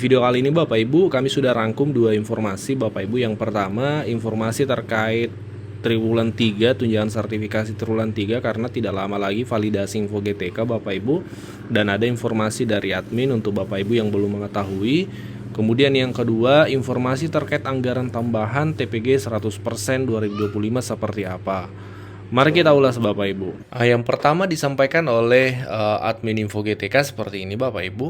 video kali ini Bapak Ibu kami sudah rangkum dua informasi Bapak Ibu. Yang pertama informasi terkait triwulan 3 tunjangan sertifikasi triwulan 3 karena tidak lama lagi validasi info GTK Bapak Ibu. Dan ada informasi dari admin untuk Bapak Ibu yang belum mengetahui. Kemudian yang kedua informasi terkait anggaran tambahan TPG 100% 2025 seperti apa. Mari kita ulas Bapak Ibu. Yang pertama disampaikan oleh admin info GTK seperti ini Bapak Ibu.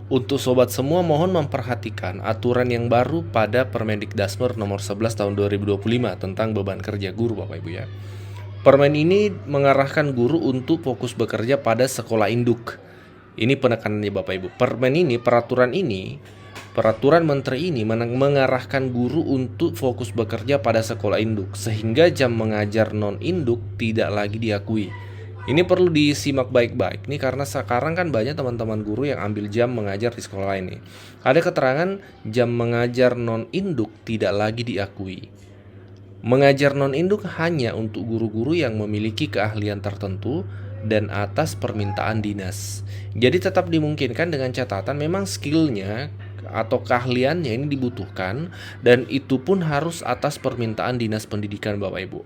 Untuk sobat semua mohon memperhatikan aturan yang baru pada Permendikdasmer nomor 11 tahun 2025 tentang beban kerja guru Bapak Ibu ya. Permen ini mengarahkan guru untuk fokus bekerja pada sekolah induk. Ini penekanannya Bapak Ibu. Peraturan menteri ini mengarahkan guru untuk fokus bekerja pada sekolah induk, sehingga jam mengajar non-induk tidak lagi diakui. Ini perlu disimak baik-baik nih, karena sekarang kan banyak teman-teman guru yang ambil jam mengajar di sekolah ini. Ada keterangan jam mengajar non-induk tidak lagi diakui. Mengajar non-induk hanya untuk guru-guru yang memiliki keahlian tertentu dan atas permintaan dinas. Jadi tetap dimungkinkan dengan catatan memang skillnya atau keahliannya ini dibutuhkan, dan itu pun harus atas permintaan dinas pendidikan Bapak Ibu.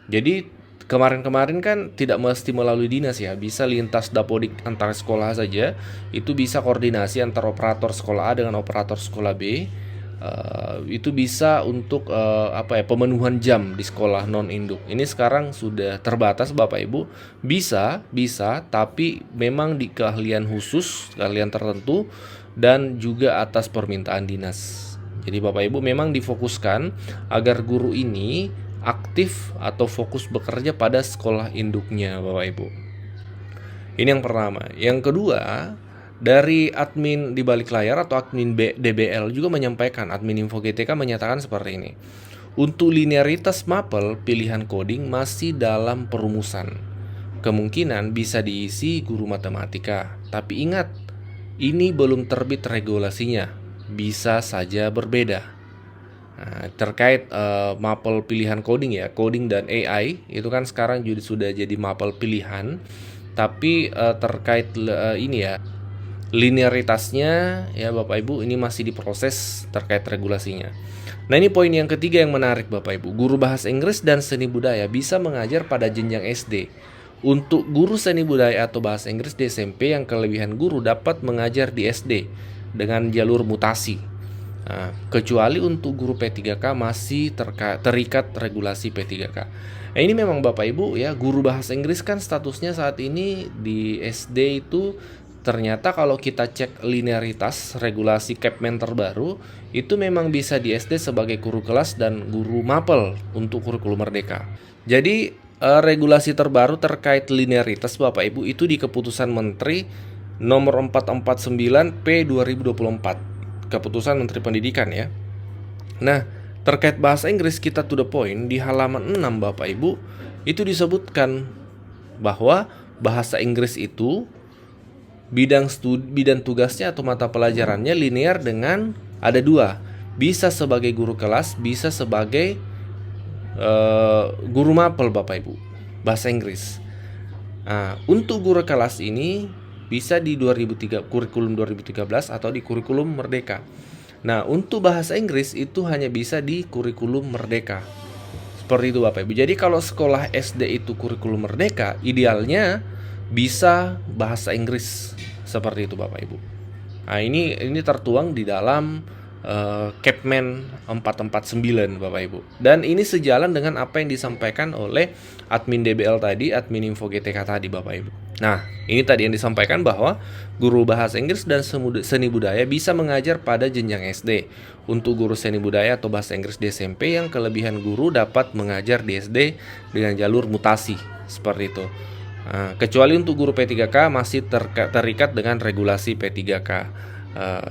Jadi kemarin-kemarin kan tidak mesti melalui dinas ya, bisa lintas dapodik antar sekolah saja. Itu bisa koordinasi antar operator sekolah A dengan operator sekolah B. Itu bisa untuk pemenuhan jam di sekolah non induk. Ini sekarang sudah terbatas Bapak Ibu. Bisa, tapi memang di keahlian khusus, keahlian tertentu, dan juga atas permintaan dinas. Jadi Bapak Ibu memang difokuskan agar guru ini aktif atau fokus bekerja pada sekolah induknya Bapak Ibu. Ini yang pertama. Yang kedua, dari admin di balik layar atau admin DBL juga menyampaikan, admin info GTK menyatakan seperti ini. Untuk linearitas mapel pilihan coding masih dalam perumusan. Kemungkinan bisa diisi guru matematika. Tapi ingat, ini belum terbit regulasinya, bisa saja berbeda. Nah, terkait mapel pilihan coding ya, coding dan AI itu kan sekarang juga sudah jadi mapel pilihan. Tapi terkait ini ya, linearitasnya ya Bapak Ibu ini masih diproses terkait regulasinya. Nah ini poin yang ketiga yang menarik Bapak Ibu. Guru bahasa Inggris dan seni budaya bisa mengajar pada jenjang SD. Untuk guru seni budaya atau bahasa Inggris di SMP yang kelebihan guru dapat mengajar di SD dengan jalur mutasi. Nah, kecuali untuk guru P3K masih terikat regulasi P3K. Nah, ini memang Bapak Ibu ya, guru bahasa Inggris kan statusnya saat ini di SD itu ternyata kalau kita cek linearitas regulasi Kepmen terbaru itu memang bisa di SD sebagai guru kelas dan guru mapel untuk kurikulum merdeka. Jadi regulasi terbaru terkait linearitas Bapak Ibu itu di keputusan Menteri nomor 449 P 2024, keputusan Menteri Pendidikan ya. Nah, terkait bahasa Inggris kita to the point di halaman 6 Bapak Ibu itu disebutkan bahwa bahasa Inggris itu bidang tugasnya atau mata pelajarannya linear dengan ada dua, bisa sebagai guru kelas, bisa sebagai guru mapel Bapak Ibu bahasa Inggris. Nah, untuk guru kelas ini bisa di kurikulum 2013 atau di kurikulum merdeka. Nah, untuk bahasa Inggris itu hanya bisa di kurikulum merdeka. Seperti itu Bapak Ibu. Jadi kalau sekolah SD itu kurikulum merdeka, idealnya bisa bahasa Inggris. Seperti itu Bapak Ibu. Nah, ini tertuang di dalam Kepmen 449 Bapak Ibu. Dan ini sejalan dengan apa yang disampaikan oleh admin DBL tadi, admin info GTK tadi Bapak Ibu. Nah, ini tadi yang disampaikan bahwa guru bahasa Inggris dan seni budaya bisa mengajar pada jenjang SD. Untuk guru seni budaya atau bahasa Inggris di SMP yang kelebihan guru dapat mengajar di SD dengan jalur mutasi. Seperti itu. Nah, kecuali untuk guru P3K masih terikat dengan regulasi P3K.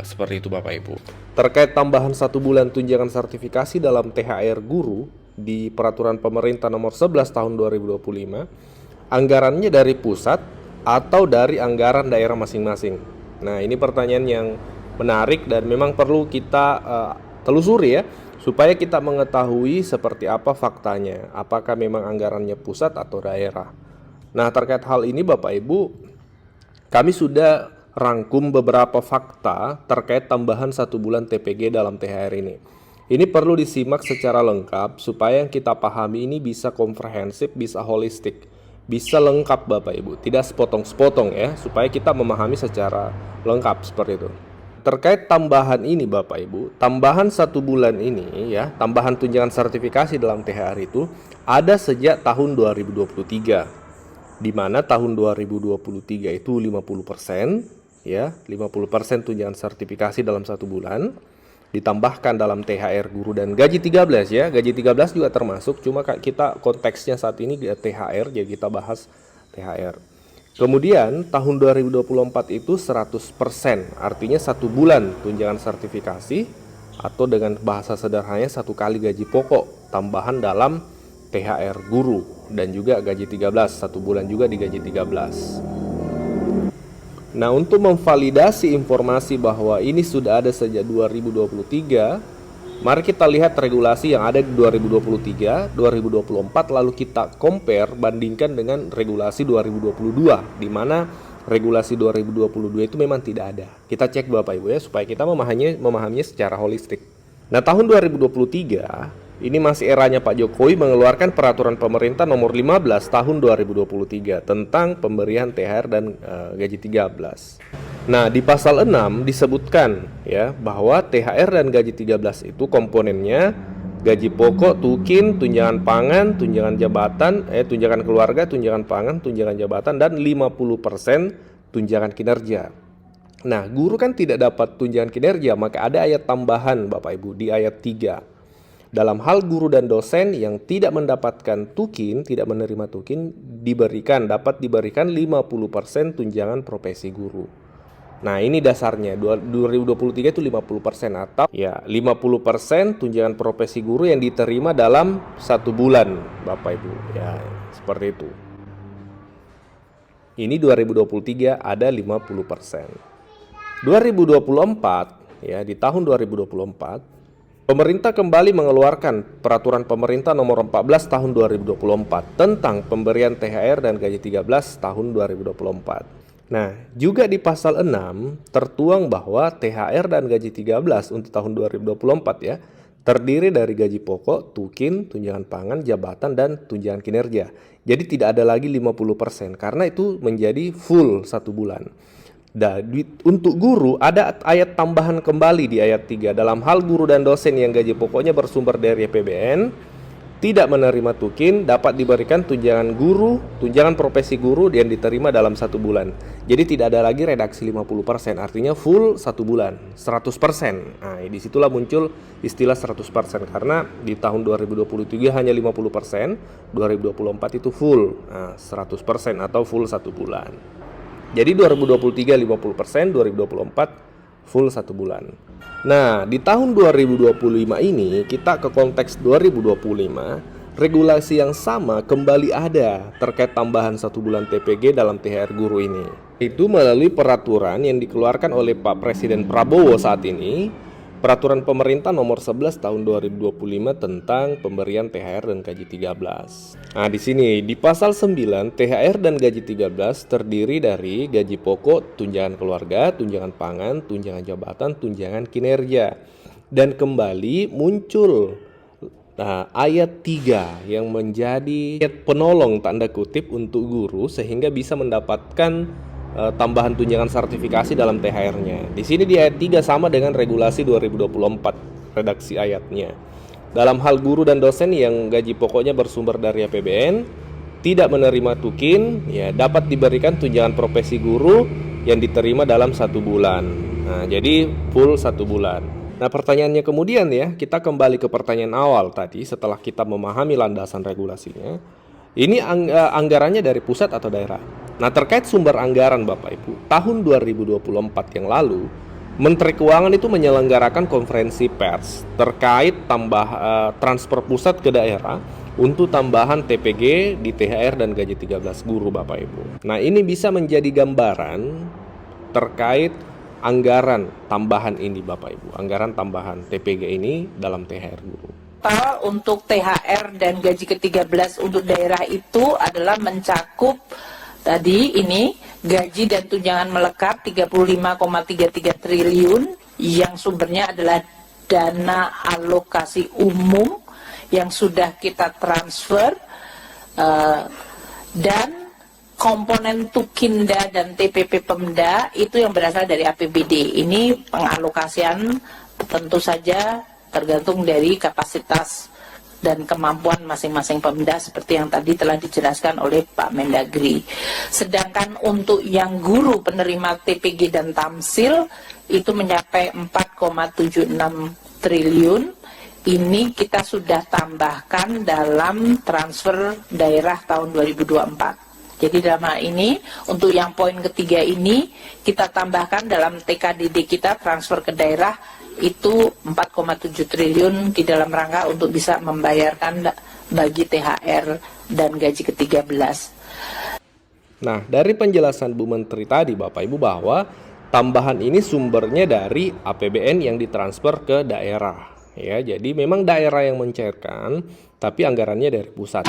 Seperti itu Bapak Ibu. Terkait tambahan 1 bulan tunjangan sertifikasi dalam THR guru di peraturan pemerintah nomor 11 tahun 2025, anggarannya dari pusat atau dari anggaran daerah masing-masing. Nah, ini pertanyaan yang menarik dan memang perlu kita telusuri ya, supaya kita mengetahui seperti apa faktanya, apakah memang anggarannya pusat atau daerah. Nah, terkait hal ini Bapak Ibu, kami sudah rangkum beberapa fakta terkait tambahan 1 bulan TPG dalam THR ini. Ini perlu disimak secara lengkap supaya yang kita pahami ini bisa komprehensif, bisa holistik, bisa lengkap Bapak Ibu, tidak sepotong-sepotong ya, supaya kita memahami secara lengkap seperti itu. Terkait tambahan ini Bapak Ibu, tambahan 1 bulan ini ya, tambahan tunjangan sertifikasi dalam THR itu ada sejak tahun 2023. Di mana tahun 2023 itu 50% ya, 50% tunjangan sertifikasi dalam 1 bulan ditambahkan dalam THR guru dan gaji 13 ya. Gaji 13 juga termasuk, cuma kita konteksnya saat ini di THR, jadi kita bahas THR. Kemudian tahun 2024 itu 100%, artinya 1 bulan tunjangan sertifikasi atau dengan bahasa sederhananya 1 kali gaji pokok tambahan dalam THR guru dan juga gaji 13, 1 bulan juga di gaji 13. Nah, untuk memvalidasi informasi bahwa ini sudah ada sejak 2023, mari kita lihat regulasi yang ada di 2023, 2024, lalu kita compare, bandingkan dengan regulasi 2022, di mana regulasi 2022 itu memang tidak ada. Kita cek Bapak Ibu ya, supaya kita memahaminya secara holistik. Nah, tahun 2023, ini masih eranya Pak Jokowi mengeluarkan peraturan pemerintah nomor 15 tahun 2023 tentang pemberian THR dan gaji 13. Nah, di pasal 6 disebutkan ya bahwa THR dan gaji 13 itu komponennya gaji pokok, tukin, tunjangan pangan, tunjangan jabatan, tunjangan keluarga, tunjangan pangan, tunjangan jabatan, dan 50% tunjangan kinerja. Nah, guru kan tidak dapat tunjangan kinerja, maka ada ayat tambahan Bapak Ibu di ayat 3. Dalam hal guru dan dosen yang tidak mendapatkan tukin, tidak menerima tukin, dapat diberikan 50% tunjangan profesi guru. Nah, ini dasarnya 2023 itu 50% atau ya 50% tunjangan profesi guru yang diterima dalam 1 bulan Bapak Ibu. Ya, seperti itu. Ini 2023 ada 50%. 2024 ya, di tahun 2024 pemerintah kembali mengeluarkan peraturan pemerintah nomor 14 tahun 2024 tentang pemberian THR dan gaji 13 tahun 2024. Nah, juga di pasal 6 tertuang bahwa THR dan gaji 13 untuk tahun 2024 ya, terdiri dari gaji pokok, tukin, tunjangan pangan, jabatan, dan tunjangan kinerja. Jadi tidak ada lagi 50% karena itu menjadi full 1 bulan. Untuk guru ada ayat tambahan kembali di ayat 3. Dalam hal guru dan dosen yang gaji pokoknya bersumber dari APBN tidak menerima tukin, dapat diberikan tunjangan guru, tunjangan profesi guru yang diterima dalam 1 bulan. Jadi tidak ada lagi redaksi 50%, artinya full 1 bulan, 100%. Nah, disitulah muncul istilah 100% karena di tahun 2023 hanya 50%, 2024 itu full 100% atau full 1 bulan. Jadi 2023 50%, 2024 full 1 bulan. Nah, di tahun 2025 ini kita ke konteks 2025, regulasi yang sama kembali ada terkait tambahan 1 bulan TPG dalam THR guru ini. Itu melalui peraturan yang dikeluarkan oleh Pak Presiden Prabowo saat ini, Peraturan Pemerintah Nomor 11 Tahun 2025 tentang pemberian THR dan gaji 13. Nah, di sini di pasal 9 THR dan gaji 13 terdiri dari gaji pokok, tunjangan keluarga, tunjangan pangan, tunjangan jabatan, tunjangan kinerja. Dan kembali muncul ayat 3 yang menjadi penolong tanda kutip untuk guru sehingga bisa mendapatkan tambahan tunjangan sertifikasi dalam THR-nya. Di sini di ayat 3 sama dengan regulasi 2024 redaksi ayatnya. Dalam hal guru dan dosen yang gaji pokoknya bersumber dari APBN tidak menerima tukin, ya dapat diberikan tunjangan profesi guru yang diterima dalam 1 bulan. Nah, jadi full 1 bulan. Nah, pertanyaannya kemudian ya, kita kembali ke pertanyaan awal tadi setelah kita memahami landasan regulasinya. Ini anggarannya dari pusat atau daerah? Nah, terkait sumber anggaran Bapak Ibu, tahun 2024 yang lalu, Menteri Keuangan itu menyelenggarakan konferensi pers terkait transfer pusat ke daerah untuk tambahan TPG di THR dan gaji 13 guru Bapak Ibu. Nah, ini bisa menjadi gambaran terkait anggaran tambahan ini Bapak Ibu, anggaran tambahan TPG ini dalam THR guru. Total untuk THR dan gaji ke-13 untuk daerah itu adalah mencakup tadi ini gaji dan tunjangan melekat 35,33 triliun yang sumbernya adalah dana alokasi umum yang sudah kita transfer, dan komponen Tukinda dan TPP Pemda itu yang berasal dari APBD. Ini pengalokasian tentu saja tergantung dari kapasitas dan kemampuan masing-masing Pemda seperti yang tadi telah dijelaskan oleh Pak Mendagri. Sedangkan untuk yang guru penerima TPG dan Tamsil itu mencapai 4,76 triliun. Ini kita sudah tambahkan dalam transfer daerah tahun 2024. Jadi dalam hal ini untuk yang poin ketiga ini kita tambahkan dalam TKDD kita transfer ke daerah itu 4,7 triliun di dalam rangka untuk bisa membayarkan bagi THR dan gaji ke-13. Nah, dari penjelasan Bu Menteri tadi Bapak Ibu bahwa tambahan ini sumbernya dari APBN yang ditransfer ke daerah. Ya, jadi memang daerah yang mencairkan, tapi anggarannya dari pusat.